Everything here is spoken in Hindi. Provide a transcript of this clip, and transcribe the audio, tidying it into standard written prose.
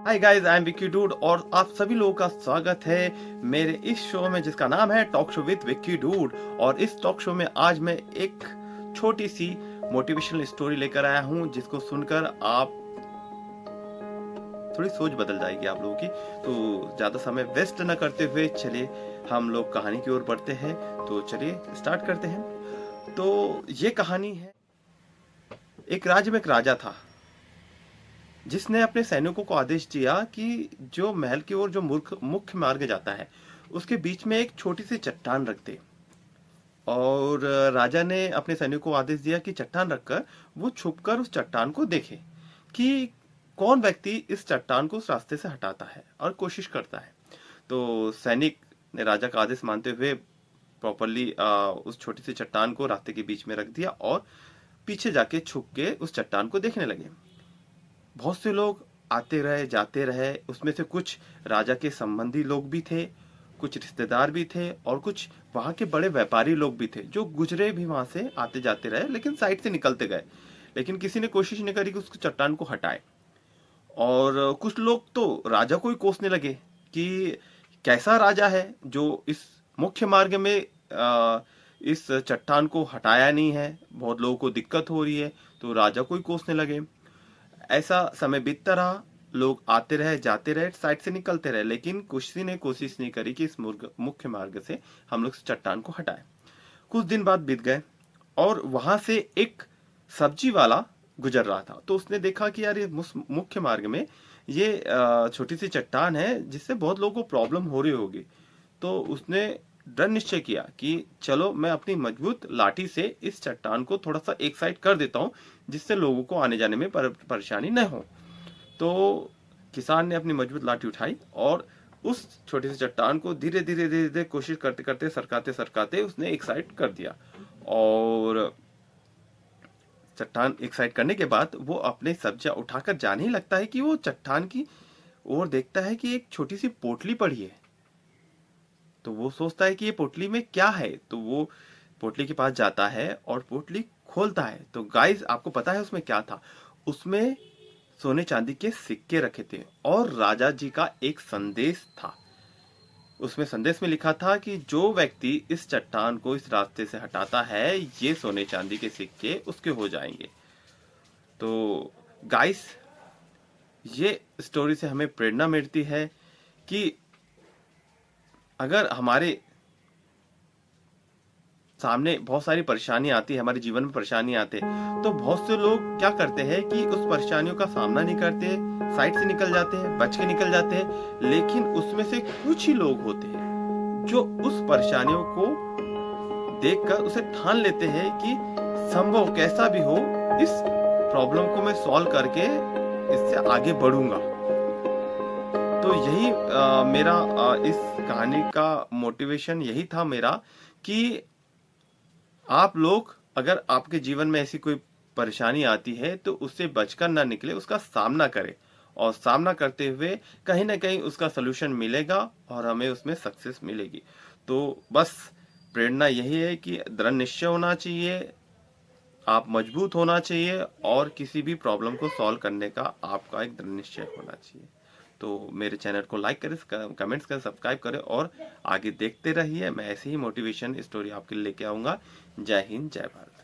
Hi guys, I am Vicky dude और आप सभी लोगों का स्वागत है मेरे इस शो में जिसका नाम है talk show with Vicky dude. और इस टॉक शो में आज मैं एक छोटी सी मोटिवेशनल स्टोरी लेकर आया हूं जिसको सुनकर आप थोड़ी सोच बदल जाएगी आप लोगों की। तो ज्यादा समय वेस्ट न करते हुए चलिए हम लोग कहानी की ओर बढ़ते हैं। तो चलिए स्टार्ट करते हैं। तो ये कहानी है, एक राज्य में एक राजा था जिसने अपने सैनिकों को आदेश दिया कि जो महल की ओर जो मुख्य मार्ग जाता है उसके बीच में एक छोटी सी चट्टान रख दे। और राजा ने अपने सैनिकों को आदेश दिया कि चट्टान रखकर वो छुपकर उस चट्टान को देखे कि कौन व्यक्ति इस चट्टान को उस रास्ते से हटाता है और कोशिश करता है। तो सैनिक ने राजा का आदेश मानते हुए प्रॉपरली उस छोटी सी चट्टान को रास्ते के बीच में रख दिया और पीछे जाके छुप के उस चट्टान को देखने लगे। बहुत से लोग आते रहे जाते रहे, उसमें से कुछ राजा के संबंधी लोग भी थे, कुछ रिश्तेदार भी थे और कुछ वहां के बड़े व्यापारी लोग भी थे जो गुजरे भी वहां से आते जाते रहे लेकिन साइड से निकलते गए। लेकिन किसी ने कोशिश नहीं करी कि उस चट्टान को हटाए। और कुछ लोग तो राजा को ही कोसने लगे कि कैसा राजा है जो इस मुख्य मार्ग में इस चट्टान को हटाया नहीं है, बहुत लोगों को दिक्कत हो रही है। तो राजा को ही कोसने लगे। ऐसा समय बीतता रहा, लोग आते रहे जाते रहे, साइड से निकलते रहे, लेकिन किसी ने कोशिश नहीं करी कि इस मुख्य मार्ग से हम लोग चट्टान को हटाएं। कुछ दिन बाद बीत गए और वहां से एक सब्जी वाला गुजर रहा था। तो उसने देखा कि यार ये मुख्य मार्ग में ये छोटी सी चट्टान है जिससे बहुत लोगों को प्रॉब्लम हो रही होगी। तो उसने दृढ़ निश्चय किया कि चलो मैं अपनी मजबूत लाठी से इस चट्टान को थोड़ा सा एक साइड कर देता हूं जिससे लोगों को आने जाने में परेशानी न हो। तो किसान ने अपनी मजबूत लाठी उठाई और उस छोटी सी चट्टान को धीरे धीरे धीरे धीरे कोशिश करते करते सरकाते सरकाते उसने एक साइड कर दिया। और चट्टान एक साइड करने के बाद वो अपने सब्जियां उठाकर जाने ही लगता है कि वो चट्टान की ओर देखता है कि एक छोटी सी पोटली पड़ी है। तो वो सोचता है कि ये पोटली में क्या है। तो वो पोटली के पास जाता है और पोटली खोलता है। तो गाइस आपको पता है उसमें क्या था? उसमें सोने चांदी के सिक्के रखे थे और राजा जी का एक संदेश था। उसमें संदेश में लिखा था कि जो व्यक्ति इस चट्टान को इस रास्ते से हटाता है ये सोने चांदी के सिक्के उसके हो जाएंगे। तो गाइस ये स्टोरी से हमें प्रेरणा मिलती है कि अगर हमारे सामने बहुत सारी परेशानी आती है, हमारे जीवन में परेशानी आते हैं, तो बहुत से लोग क्या करते हैं कि उस परेशानियों का सामना नहीं करते, साइड से निकल जाते हैं, बच के निकल जाते हैं। लेकिन उसमें से कुछ ही लोग होते हैं जो उस परेशानियों को देखकर उसे ठान लेते हैं कि संभव कैसा भी हो इस प्रॉब्लम को मैं सॉल्व करके इससे आगे बढ़ूंगा। तो यही मेरा इस कहानी का मोटिवेशन यही था मेरा कि आप लोग अगर आपके जीवन में ऐसी कोई परेशानी आती है तो उससे बचकर ना निकले, उसका सामना करें और सामना करते हुए कहीं ना कहीं उसका सलूशन मिलेगा और हमें उसमें सक्सेस मिलेगी। तो बस प्रेरणा यही है कि दृढ़ निश्चय होना चाहिए, आप मजबूत होना चाहिए और किसी भी प्रॉब्लम को सॉल्व करने का आपका एक दृढ़ निश्चय होना चाहिए। तो मेरे चैनल को लाइक करें, कमेंट्स करें, सब्सक्राइब करें और आगे देखते रहिए। मैं ऐसे ही मोटिवेशन स्टोरी आपके लिए लेके आऊंगा। जय हिंद, जय भारत।